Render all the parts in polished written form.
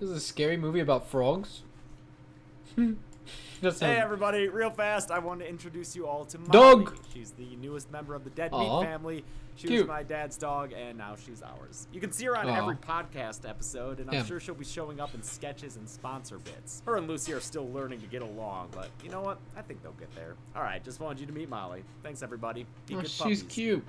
This is a scary movie about frogs. Hey everybody, real fast, I want to introduce you all to Molly. Dog! She's the newest member of the Dead Aw. Meat family. She Cute. was my dad's dog, and now she's ours. You can see her on Aw. every podcast episode, and I'm Damn. sure she'll be showing up in sketches and sponsor bits. Her and Lucy are still learning to get along, but you know what? I think they'll get there. Alright, just wanted you to meet Molly. Thanks everybody. Be good She's puppies. cute.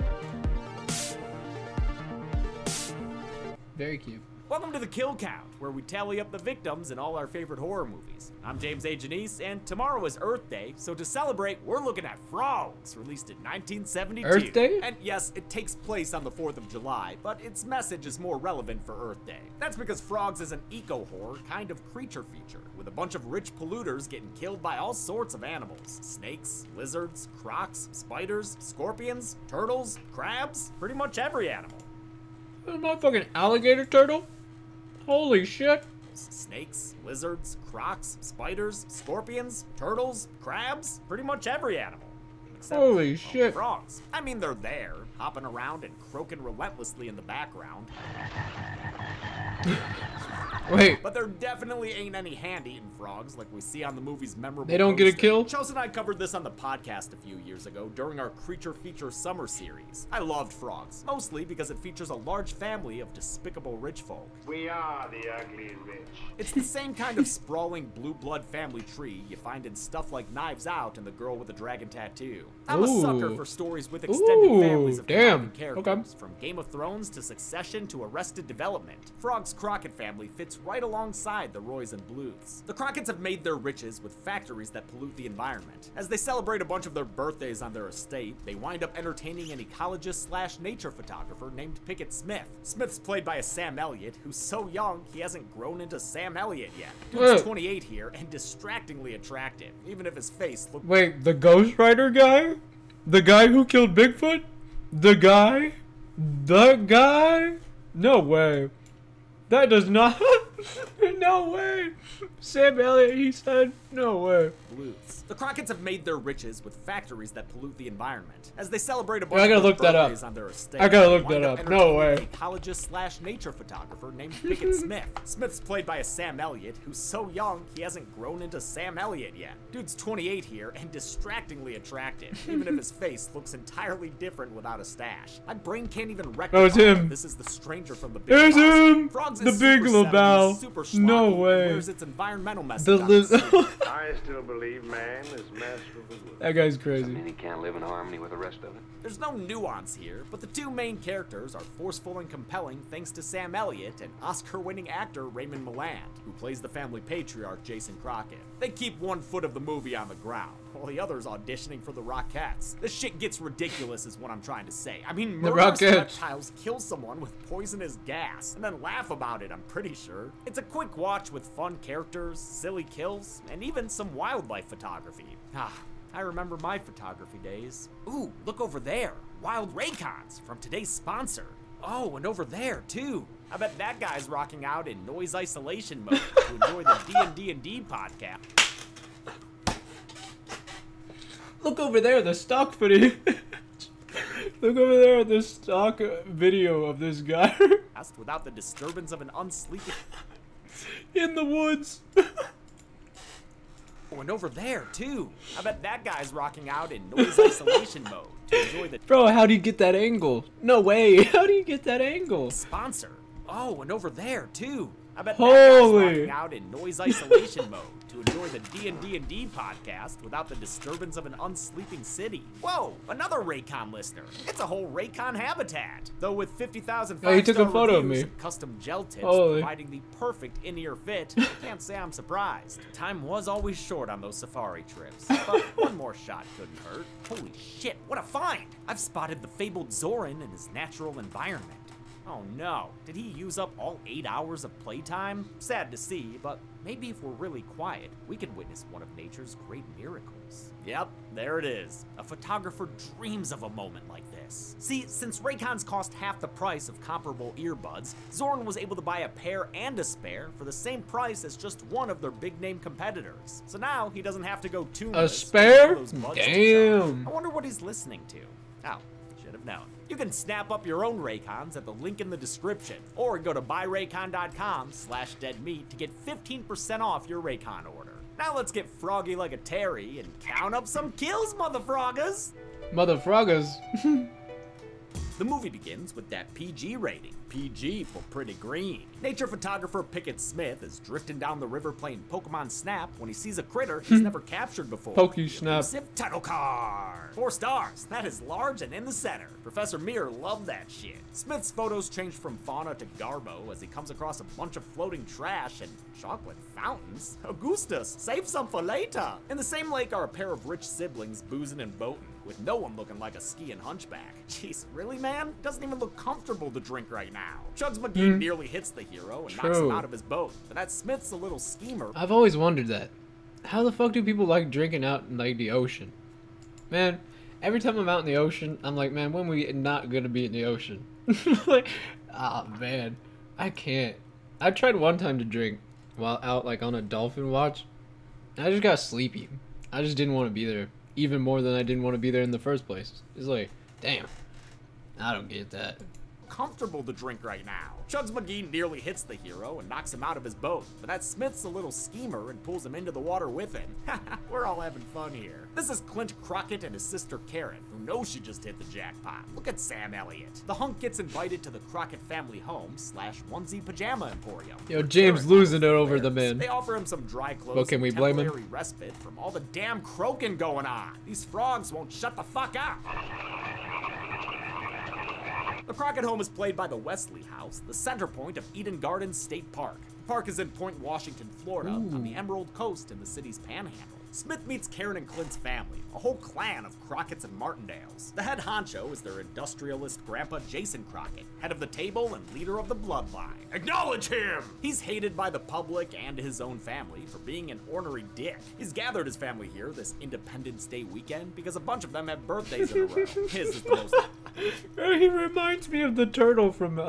Very cute. Welcome to the Kill Count, where we tally up the victims in all our favorite horror movies. I'm James A. Janice, and tomorrow is Earth Day, so to celebrate, we're looking at Frogs, released in 1972. Earth Day? And yes, it takes place on the 4th of July, but its message is more relevant for Earth Day. That's because Frogs is an eco-horror kind of creature feature, with a bunch of rich polluters getting killed by all sorts of animals. Snakes, lizards, crocs, spiders, scorpions, turtles, crabs, pretty much every animal. What am I, fucking alligator turtle? Holy shit. Snakes, lizards, crocs, spiders, scorpions, turtles, crabs, pretty much every animal. Except, Holy well, shit. frogs. I mean, they're there, hopping around and croaking relentlessly in the background. Wait, But there definitely ain't any hand-eating frogs like we see on the movie's memorable they don't get a poster. kill? Chelsea and I covered this on the podcast a few years ago during our Creature Feature Summer series. I loved Frogs, mostly because it features a large family of despicable rich folk. We are the ugly rich. It's the same kind of sprawling blue blood family tree you find in stuff like Knives Out and The Girl with the Dragon Tattoo. I'm a sucker Ooh. for stories with extended Ooh, families of damn. conniving characters, from Game of Thrones to Succession to Arrested Development. Frog's Crockett family fits right alongside the Roys and Bluths. The Crocketts have made their riches with factories that pollute the environment. As they celebrate a bunch of their birthdays on their estate, they wind up entertaining an ecologist/nature photographer named Pickett Smith. Smith's played by a Sam Elliott, who's so young he hasn't grown into Sam Elliott yet. Dude's 28 here and distractingly attractive, even if his face looks. Wait, the Ghost Rider guy? The guy who killed Bigfoot? The guy? The guy? No way. That does not. No way. Sam Elliott, he said, no way. Bluths. The Crocketts have made their riches with factories that pollute the environment. As they celebrate a bunch I gotta of their look that up. birthdays on their estate, I gotta they look wind that up up. No entertaining way. an ecologist/nature photographer named Pickett Smith. Smith's played by a Sam Elliott, who's so young he hasn't grown into Sam Elliott yet. Dude's 28 here and distractingly attractive, even if his face looks entirely different without a stash. My brain can't even recognize it's him. this is the stranger from the Big It's Lebowski. him! Frogs The is Big super 70s, Lebowski. super No schlocky, way. and wears its environmental message The on its sleeve. I still believe man is master of his will. That guy's I crazy. mean, he can't live in harmony with the rest of it. There's no nuance here, but the two main characters are forceful and compelling thanks to Sam Elliott and Oscar-winning actor Raymond Milland, who plays the family patriarch Jason Crockett. They keep one foot of the movie on the ground, while the other's auditioning for the Rockettes. This shit gets ridiculous is what I'm trying to say. I mean, murderous Rockettes. reptiles kill someone with poisonous gas, and then laugh about it, I'm pretty sure. It's a quick watch with fun characters, silly kills, and even some wildlife photography. I remember my photography days. Ooh, look over there. Wild Raycons from today's sponsor. Oh, and over there, too. I bet that guy's rocking out in noise isolation mode to enjoy the D&D podcast. Look over there, the stock footage. Look over there at the stock video of this guy Without the disturbance of an unsleeping... in the woods. Oh, and over there, too. I bet that guy's rocking out in noise isolation mode to enjoy the Bro, how do you get that angle? No way. How do you get that angle? sponsor. Oh, and over there, too. I bet that Holy. guy's rocking out in noise isolation mode to enjoy the D&D podcast without the disturbance of an unsleeping city. Whoa, another Raycon listener. It's a whole Raycon habitat. Though with 50,000 Oh, he took a five-star photo of reviews me. and custom gel tips Holy. providing the perfect in-ear fit, I can't say I'm surprised. Time was always short on those safari trips, but one more shot couldn't hurt. Holy shit, what a find! I've spotted the fabled Zoran in his natural environment. Oh no, did he use up all 8 hours of playtime? Sad to see, but maybe if we're really quiet, we can witness one of nature's great miracles. Yep, there it is. A photographer dreams of a moment like this. See, since Raycons cost half the price of comparable earbuds, Zoran was able to buy a pair and a spare for the same price as just one of their big-name competitors. So now he doesn't have to go tuneless. A spare? for those buds to Damn. sell. I wonder what he's listening to. Oh, should have known. You can snap up your own Raycons at the link in the description, or go to buyraycon.com/deadmeat to get 15% off your Raycon order. Now let's get froggy like a Terry and count up some kills, motherfroggers! Motherfroggers. The movie begins with that PG rating. PG for pretty green. Nature photographer Pickett Smith is drifting down the river playing Pokemon Snap when he sees a critter he's never captured before. Pokesnap. Elusive title card. 4 stars. That is large and in the center. Professor Mir loved that shit. Smith's photos change from fauna to garbo as he comes across a bunch of floating trash and chocolate fountains. Augustus, save some for later. In the same lake are a pair of rich siblings boozing and boating, with no one looking like a skiing hunchback. Jeez, really, man? Doesn't even look comfortable to drink right now. Chugs McGee nearly hits the hero and knocks him out of his boat, but that Smith's a little schemer. I've always wondered that. How the fuck do people like drinking out in, like, the ocean? Man, every time I'm out in the ocean, I'm like, man, when we not gonna be in the ocean? Like, ah, man, I can't. I tried one time to drink while out, like, on a dolphin watch. I just got sleepy. I just didn't want to be there. Even more than I didn't want to be there in the first place. It's like, damn, I don't get that. Comfortable to drink right now. Chugs McGee nearly hits the hero and knocks him out of his boat, but that Smith's a little schemer and pulls him into the water with him. We're all having fun here. This is Clint Crockett and his sister Karen, who knows she just hit the jackpot. Look at Sam Elliott. The hunk gets invited to the Crockett family home / onesie pajama emporium. Yo, James losing it over the men. They offer him some dry clothes Well, can we blame him? temporary respite from all the damn croaking going on. These frogs won't shut the fuck up. The Crockett home is played by the Wesley House, the center point of Eden Gardens State Park. The park is in Point Washington, Florida, on the Emerald Coast in the city's panhandle. Smith meets Karen and Clint's family, a whole clan of Crockett's and Martindales. The head honcho is their industrialist grandpa Jason Crockett, head of the table and leader of the bloodline. Acknowledge him! He's hated by the public and his own family for being an ornery dick. He's gathered his family here this Independence Day weekend because a bunch of them have birthdays in a row. His is the most... He reminds me of the turtle from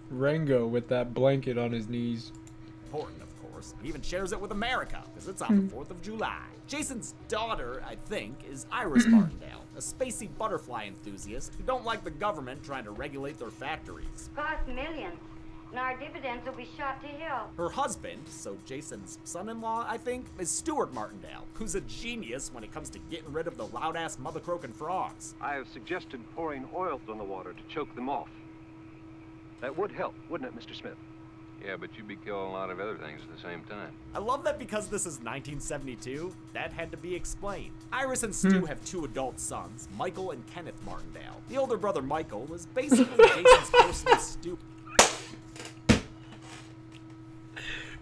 Rango with that blanket on his knees. important, of course. He even shares it with America, because it's on the 4th of July. Jason's daughter, I think, is Iris Martindale, a spacey butterfly enthusiast who don't like the government trying to regulate their factories. Cost millions, and our dividends will be shot to hell. Her husband, so Jason's son-in-law, I think, is Stuart Martindale, who's a genius when it comes to getting rid of the loud-ass mother-croaking frogs. I have suggested pouring oil on the water to choke them off. That would help, wouldn't it, Mr. Smith? Yeah, but you'd be killing a lot of other things at the same time. I love that because this is 1972, that had to be explained. Iris and Stu have 2 adult sons, Michael and Kenneth Martindale. The older brother, Michael, is basically Jason's personal stupid.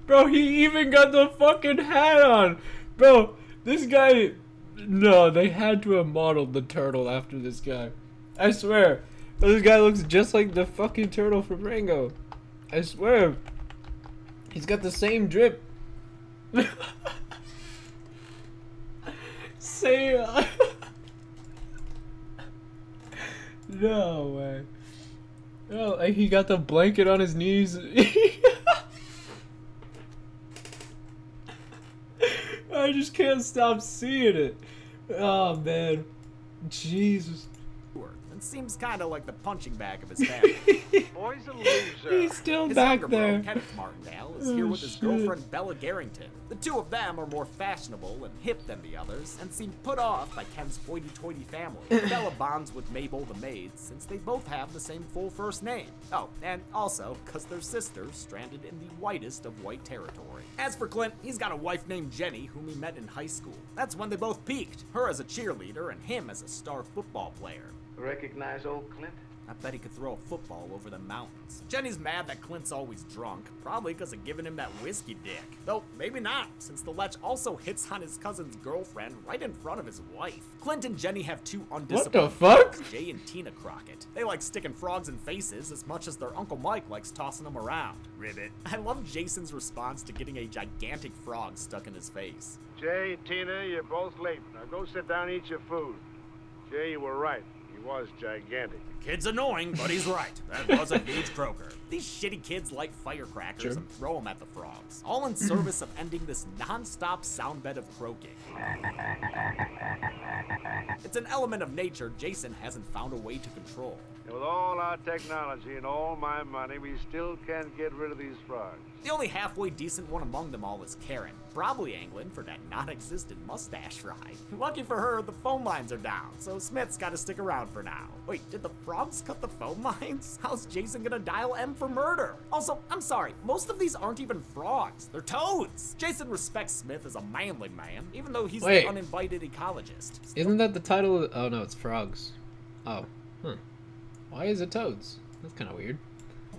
Bro, he even got the fucking hat on. Bro, this guy... No, they had to have modeled the turtle after this guy. I swear. This guy looks just like the fucking turtle from Rango. I swear. He's got the same drip. Same. No way. Oh, he got the blanket on his knees. I just can't stop seeing it. Oh man, Jesus. And seems kind of like the punching bag of his family. Boy's a loser. He's still His back younger there. brother, Kenneth Martindale, is here with his shit. girlfriend Bella Garrington. The 2 of them are more fashionable and hip than the others, and seem put off by Ken's hoity-toity family. Bella bonds with Mabel the maid, since they both have the same full first name. Oh, and also, because they're sisters stranded in the whitest of white territory. As for Clint, he's got a wife named Jenny, whom he met in high school. That's when they both peaked, her as a cheerleader and him as a star football player. Recognize old Clint? I bet he could throw a football over the mountains. Jenny's mad that Clint's always drunk, probably because of giving him that whiskey dick. Though, maybe not, since the lech also hits on his cousin's girlfriend right in front of his wife. Clint and Jenny have 2 undisciplined fuck? friends, Jay and Tina Crockett. They like sticking frogs in faces as much as their Uncle Mike likes tossing them around. Ribbit. I love Jason's response to getting a gigantic frog stuck in his face. Jay, Tina, you're both late. Now go sit down and eat your food. Jay, you were right. He was gigantic. Kid's annoying, but he's right. That was a huge croaker. These shitty kids light firecrackers Sure. and throw them at the frogs, all in service of ending this non-stop sound bed of croaking. It's an element of nature Jason hasn't found a way to control. And with all our technology and all my money, we still can't get rid of these frogs. The only halfway decent one among them all is Karen, probably angling for that non-existent mustache ride. Lucky for her, the phone lines are down, so Smith's gotta stick around for now. Wait, did the frogs cut the phone lines? How's Jason gonna dial M for murder? Also, I'm sorry, most of these aren't even frogs, they're toads! Jason respects Smith as a manly man, even though he's the uninvited ecologist. Isn't that the title? Oh no, it's frogs. Oh, why is it toads? That's kind of weird.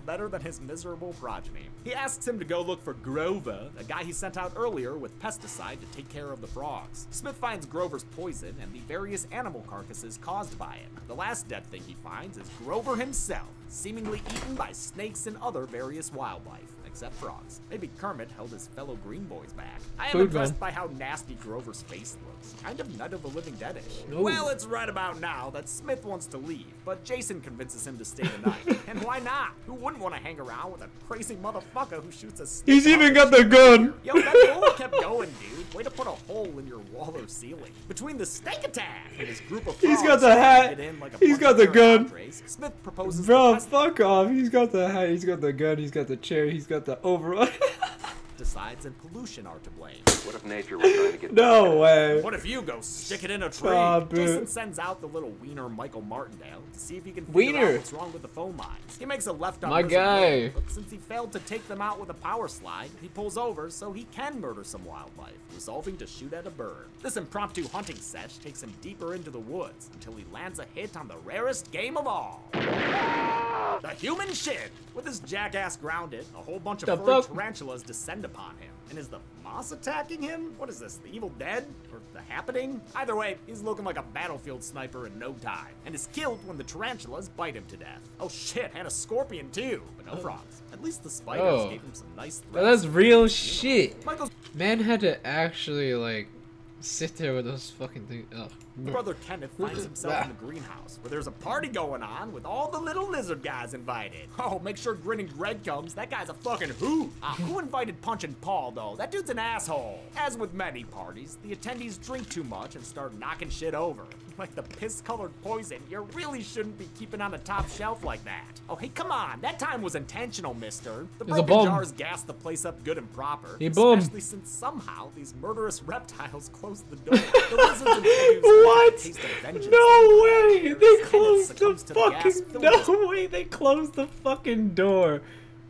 Better than his miserable progeny. He asks him to go look for Grover, a guy he sent out earlier with pesticide to take care of the frogs. Smith finds Grover's poison and the various animal carcasses caused by it. The last dead thing he finds is Grover himself, seemingly eaten by snakes and other various wildlife. Except frogs. Maybe Kermit held his fellow green boys back. I am impressed by how nasty Grover's face looks. Kind of Night of the Living Dead-ish. Well, it's right about now that Smith wants to leave, but Jason convinces him to stay the night. And why not? Who wouldn't want to hang around with a crazy motherfucker who shoots a snake? He's even got the gun! Yo, that bullet kept going, dude. Way to put a hole in your wall or ceiling. Between the snake attack and his group of frogs, he's got the hat. He's got the gun. Smith proposes. Bro, fuck off. He's got the hat. He's got the gun. He's got the chair. He's got the overall. Decides and pollution are to blame. What if nature was trying to get No way. What if you go stick it in a tree? Jason sends out the little wiener Michael Martindale to see if he can figure out what's wrong with the phone lines. He makes a left on guy. But since he failed to take them out with a power slide, he pulls over so he can murder some wildlife, resolving to shoot at a bird. This impromptu hunting sesh takes him deeper into the woods until he lands a hit on the rarest game of all. The human shit! With his jackass grounded, a whole bunch of furry tarantulas descend upon him. And is the moss attacking him? What is this, the Evil Dead? Or the Happening? Either way, he's looking like a battlefield sniper in no time, and is killed when the tarantulas bite him to death. Oh shit, and a scorpion too, but no frogs. At least the spiders gave him some nice threats. That's real shit. Man had to actually, like, sit there with those fucking things. Ugh. Brother Kenneth finds himself in the greenhouse, where there's a party going on with all the little lizard guys invited. Oh, make sure Grinning Greg comes. That guy's a fucking hoot. Who invited Punchin' Paul, though? That dude's an asshole. As with many parties, the attendees drink too much and start knocking shit over. Like the piss-colored poison, you really shouldn't be keeping on the top shelf like that. Oh, hey, come on. That time was intentional, mister. The broken jars gassed the place up good and proper. Especially since somehow these murderous reptiles closed the door. The lizards and what? No way! They closed the fucking no way! They closed the fucking door,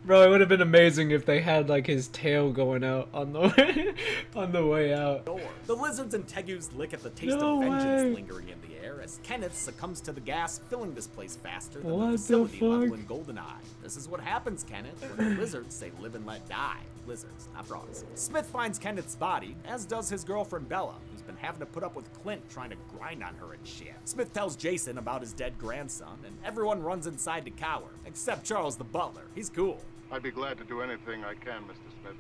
bro. It would have been amazing if they had like his tail going out on the way out. The lizards and tegus lick at the taste of vengeance lingering in the air as Kenneth succumbs to the gas, filling this place faster than the facility level in GoldenEye. This is what happens, Kenneth, when the lizards say live and let die. Lizards, not frogs. Smith finds Kenneth's body, as does his girlfriend Bella, who's been having to put up with Clint trying to grind on her and shit. Smith tells Jason about his dead grandson, and everyone runs inside to cower, except Charles the butler. He's cool. I'd be glad to do anything I can, Mr. Smith.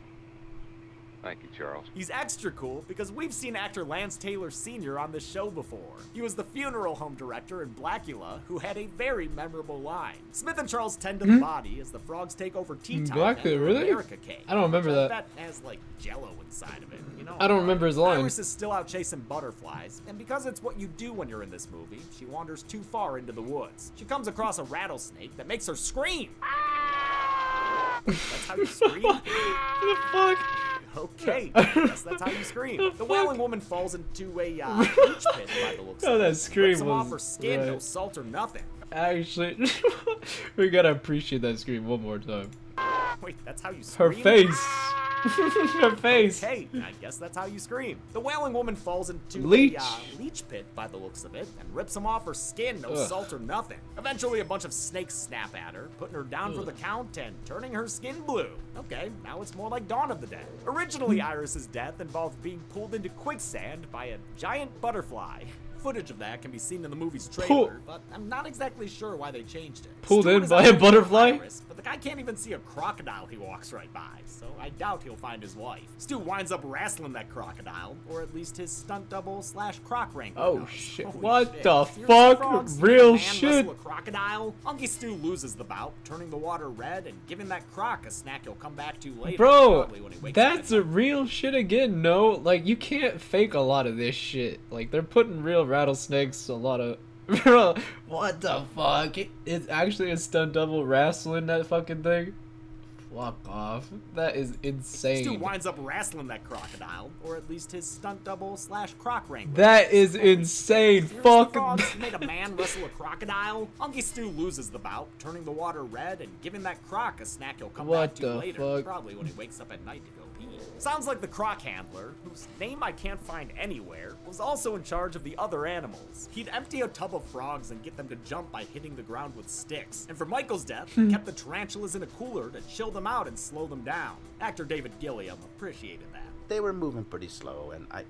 Thank you, Charles. He's extra cool because we've seen actor Lance Taylor Sr. on this show before. He was the funeral home director in Blackula, who had a very memorable line. Smith and Charles tend to the body as the frogs take over tea time Blackula, really? America cake. I don't remember that. That has like jello inside of it. You know, I don't remember his line. Iris is still out chasing butterflies, and because it's what you do when you're in this movie, she wanders too far into the woods. She comes across a rattlesnake that makes her scream. That's how you scream? The fuck? Okay, guess that's how you scream. The wailing woman falls into a peach pit by the looks of it. That scream was off her skin, no salt or nothing. Actually, we gotta appreciate that scream one more time. Wait, that's how you scream? Her face. Her face. Okay, I guess that's how you scream. The wailing woman falls into a leech pit by the looks of it and rips him off her skin, no salt or nothing. Eventually, a bunch of snakes snap at her, putting her down for the count and turning her skin blue. Okay, now it's more like Dawn of the Dead. Originally, Iris's death involved being pulled into quicksand by a giant butterfly. Footage of that can be seen in the movie's trailer, but I'm not exactly sure why they changed it. Pulled in by a butterfly? But the guy can't even see a crocodile he walks right by, so I doubt he'll find his wife. Stu winds up wrestling that crocodile, or at least his stunt double / croc wrangler. Oh shit, what the fuck? Real shit. A crocodile? Unky Stu loses the bout, turning the water red and giving that croc a snack he'll come back to later. Bro, that's a real shit again, no? Like, you can't fake a lot of this shit. Like, they're putting real rattlesnakes, a lot of Bro, what the fuck? It's actually a stunt double wrestling that fucking thing? Fuck off. That is insane. This dude winds up wrestling that crocodile, or at least his stunt double / croc wrangler. That is insane. Fuck. Made a man wrestle a crocodile. Unky Stu loses the bout, turning the water red and giving that croc a snack he'll come back to later, fuck? probably when he wakes up at night to go pee. Sounds like the croc handler, whose name I can't find anywhere, was also in charge of the other animals. He'd empty a tub of frogs and get them to jump by hitting the ground with sticks. And for Michael's death, he kept the tarantulas in a cooler to chill them out and slow them down. Actor David Gilliam appreciated that. They were moving pretty slow, and I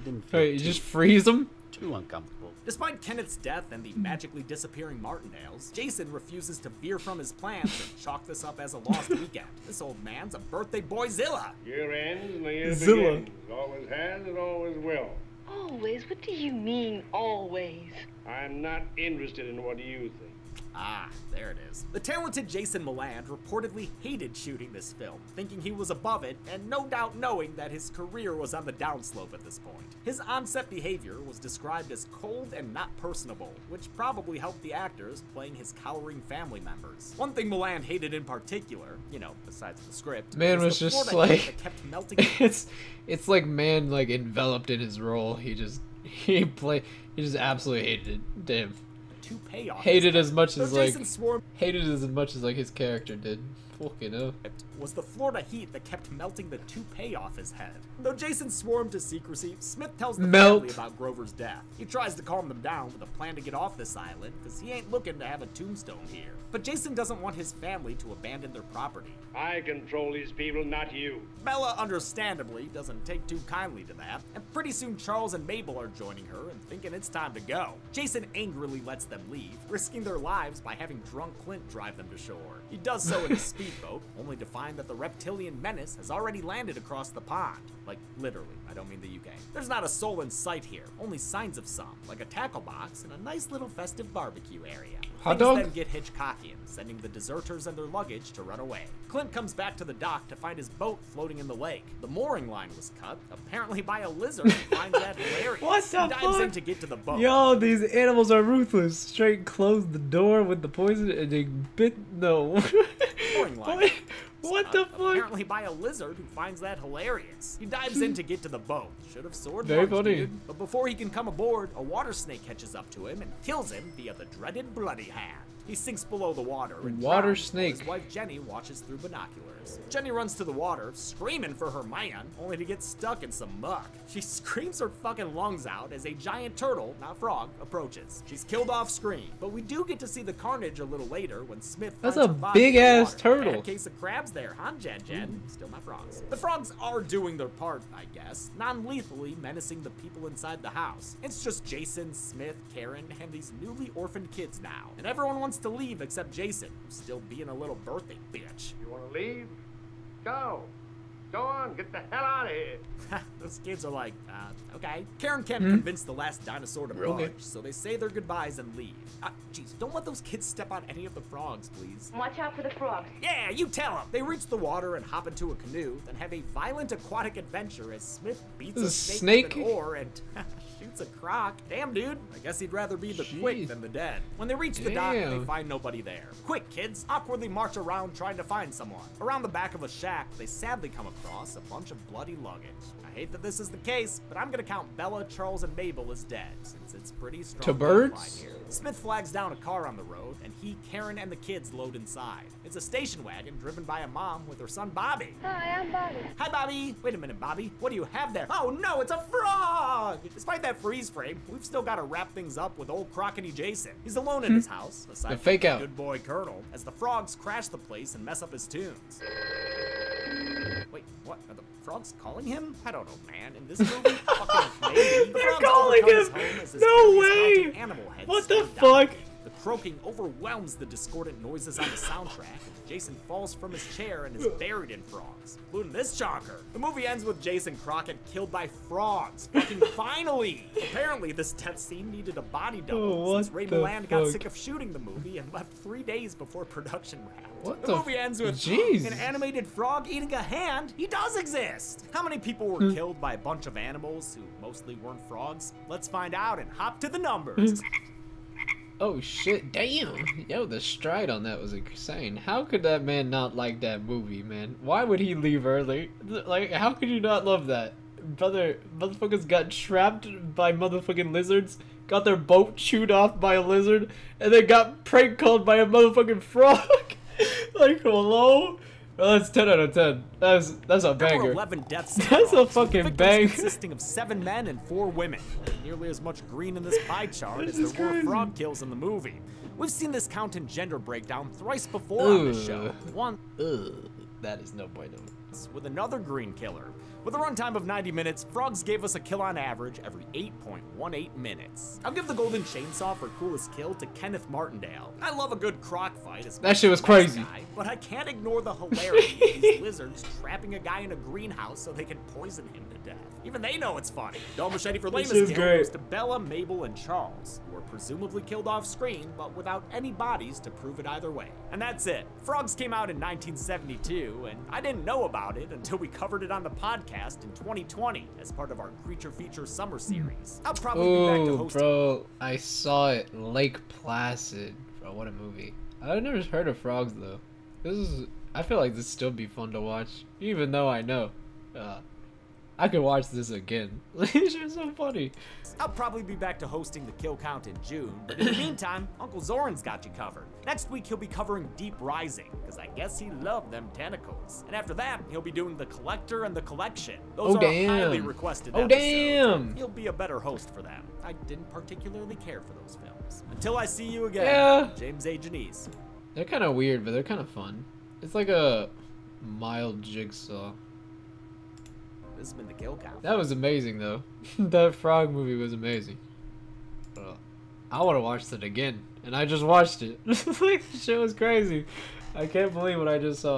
didn't feel Wait, you just freeze them? too uncomfortable. Despite Kenneth's death and the magically disappearing Martindales, Jason refuses to veer from his plans and chalk this up as a lost weekend. This old man's a birthday boyzilla. Year ends and the year Zilla. begins. Always has and always will. Always? What do you mean, always? I'm not interested in what you think. Ah, there it is. The talented Jason Milland reportedly hated shooting this film, thinking he was above it, and no doubt knowing that his career was on the downslope at this point. His on-set behavior was described as cold and not personable, which probably helped the actors playing his cowering family members. One thing Milland hated in particular, you know, besides the script, Man was the just Florida heat like that kept melting. it's like man like enveloped in his role. He just absolutely hated it. Damn. Toupee off Hated his as much head. as Though like Jason swore hated as much as like his character did. Fucking hell. it was the Florida heat that kept melting the toupee off his head. Though Jason swore him to secrecy, Smith tells the family about Grover's death. He tries to calm them down with a plan to get off this island, because he ain't looking to have a tombstone here. But Jason doesn't want his family to abandon their property. I control these people, not you. Bella, understandably, doesn't take too kindly to that, and pretty soon Charles and Mabel are joining her and thinking it's time to go. Jason angrily lets them leave, risking their lives by having drunk Clint drive them to shore. He does so in a speedboat, only to find that the reptilian menace has already landed across the pond. Like, literally, I don't mean the UK. There's not a soul in sight here, only signs of some, like a tackle box and a nice little festive barbecue area. Hot Things dog? then get Hitchcockian, sending the deserters and their luggage to run away. Clint comes back to the dock to find his boat floating in the lake. The mooring line was cut, apparently by a lizard, and finds that hilarious. What the He dives in fuck? to get to the boat. Yo, these animals are ruthless. Straight closed the door with the poison and they bit no. Mooring line. What the fuck? Apparently by a lizard who finds that hilarious. He dives in to get to the boat. Should have soared Very lunch, funny. dude. But before he can come aboard, a water snake catches up to him and kills him via the dreaded bloody hand. He sinks below the water and Water drowns, while snake. His wife Jenny watches through binoculars. Jenny runs to the water, screaming for her man, only to get stuck in some muck. She screams her fucking lungs out as a giant turtle, not frog, approaches. She's killed off screen, but we do get to see the carnage a little later when Smith That's finds a her body in the big-ass water. turtle. Bad case of crabs there, huh, Jen? Still not frogs. The frogs are doing their part, I guess, non-lethally menacing the people inside the house. It's just Jason, Smith, Karen, and these newly orphaned kids now. And everyone wants to leave except Jason, who's still being a little birthday bitch. You want to leave? Go. Go on, get the hell out of here. Those kids are like, okay. Karen can't convince the last dinosaur to budge, Okay. so they say their goodbyes and leave. Jeez, don't let those kids step on any of the frogs, please. Watch out for the frogs. Yeah, you tell them. They reach the water and hop into a canoe, then have a violent aquatic adventure as Smith beats a This is snake with snake? an oar and shoots a croc. Damn, dude. I guess he'd rather be the quick Jeez. than the dead. When they reach the dock, they Damn. find nobody there. Quick, kids awkwardly march around trying to find someone. Around the back of a shack, they sadly come across a bunch of bloody luggage. I hate that this is the case, but I'm gonna count Bella, Charles, and Mabel as dead, since it's pretty strong. To bloodline birds? here. Smith flags down a car on the road, and he, Karen, and the kids load inside. It's a station wagon driven by a mom with her son Bobby. Hi, I'm Bobby. Hi, Bobby. Wait a minute, Bobby. What do you have there? Oh no, it's a frog! Despite that freeze frame, we've still got to wrap things up with old Crockety Jason. He's alone in his house, aside The from fake the out. good boy Colonel, as the frogs crash the place and mess up his tunes. Wait, what? Are the frogs calling him? I don't know, man. In this movie, fucking maybe. The They're frogs calling overcome his him. home as his No various way. mounted animal heads What the stare down. fuck? The croaking overwhelms the discordant noises on the soundtrack as Jason falls from his chair and is buried in frogs, including this chonker. The movie ends with Jason Crockett killed by frogs. Fucking finally! Apparently, this death scene needed a body double Oh, what since Ray the Milland got fuck? sick of shooting the movie and left 3 days before production wrapped. What the the movie ends with Jeez. an animated frog eating a hand. He does exist! How many people were killed by a bunch of animals who mostly weren't frogs? Let's find out and hop to the numbers. Oh shit, damn! Yo, the stride on that was insane. How could that man not like that movie, man? Why would he leave early? Like, how could you not love that? Brother, motherfuckers got trapped by motherfucking lizards, got their boat chewed off by a lizard, and they got prank called by a motherfucking frog! Like, hello? Well, that's 10 out of 10. That's a There were banger. 11 deaths. That's a with fucking victims bang. consisting of 7 men and 4 women. Nearly as much green in this pie chart This as is there were crazy. frog kills in the movie. We've seen this count and gender breakdown thrice before on this show. Once Ugh, that is no bueno. with another green killer. With a runtime of 90 minutes, frogs gave us a kill on average every 8.18 minutes. I'll give the golden chainsaw for coolest kill to Kenneth Martindale. I love a good croc fight. That shit was crazy. But I can't ignore the hilarity of these lizards trapping a guy in a greenhouse so they can poison him to death. Even they know it's funny. Dome machete for This lamest is kill great. goes to Bella, Mabel, and Charles, who were presumably killed off screen, but without any bodies to prove it either way. And that's it. Frogs came out in 1972, and I didn't know about it until we covered it on the podcast in 2020 as part of our Creature Feature Summer Series. I'll probably be back to Ooh, hosting. bro, I saw it. Lake Placid. Bro, what a movie. I've never heard of frogs, though. I feel like this still be fun to watch, even though I know. I could watch this again. It's just so funny. I'll probably be back to hosting the kill count in June, but in the meantime, Uncle Zoran's got you covered. Next week, he'll be covering Deep Rising, because I guess he loved them tentacles. And after that, he'll be doing The Collector and The Collection. Those Oh, are damn. highly requested Oh, episodes, damn. and he'll be a better host for them. I didn't particularly care for those films. Until I see you again, Yeah. James A. Janice. They're kind of weird, but they're kind of fun. It's like a mild jigsaw. This has been the kill count. That was amazing, though. That frog movie was amazing. I want to watch it again, and I just watched it. Like, shit was crazy. I can't believe what I just saw.